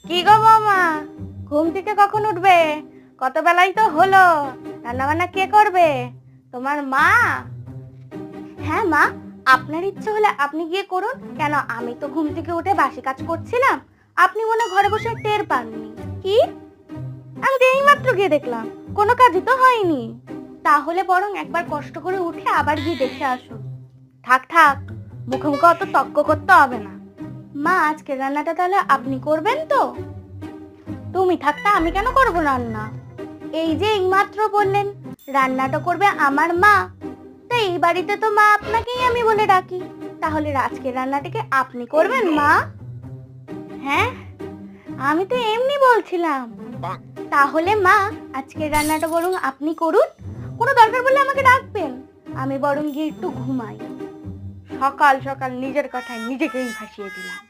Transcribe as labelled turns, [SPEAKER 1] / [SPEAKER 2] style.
[SPEAKER 1] কি গো বৌমা, ঘুম থেকে কখন উঠবে? কত বেলাই তো হলো। রান্না বান্না কে করবে? তোমার মা? হ্যাঁ মা, আপনার ইচ্ছে হলে আপনি গিয়ে করুন। কেন, আমি তো ঘুম থেকে উঠে বাসি কাজ করছিলাম। আপনি মনে হয় ঘরে বসে টের পাননি। কি? আমি তো এইমাত্র গিয়ে দেখলাম কোনো কাজই তো হয়নি। তাহলে বরং একবার কষ্ট করে উঠে আবার গিয়ে দেখে আসুন। থাক থাক, মুখে মুখে অত তক্ক করতে হবে না। মা, আজকে রান্নাটা তাহলে আপনি করবেন তো? তুমি থাকতে আমি কেন করবো রান্না? এই যে এইমাত্র বললেন রান্নাটা করবে আমার মা, তাই এই বাড়িতে তো মা আপনাকেই আমি বলে ডাকি। তাহলে আজকের রান্নাটাকে আপনি করবেন মা? হ্যাঁ, আমি তো এমনি বলছিলাম। তাহলে মা, আজকের রান্নাটা বরং আপনি করুন। কোনো দরকার পড়লে আমাকে ডাকবেন, আমি বরং গিয়ে একটু ঘুমাই। সকাল সকাল নিজের কথায় নিজেকেই ফাঁসিয়ে দিলাম।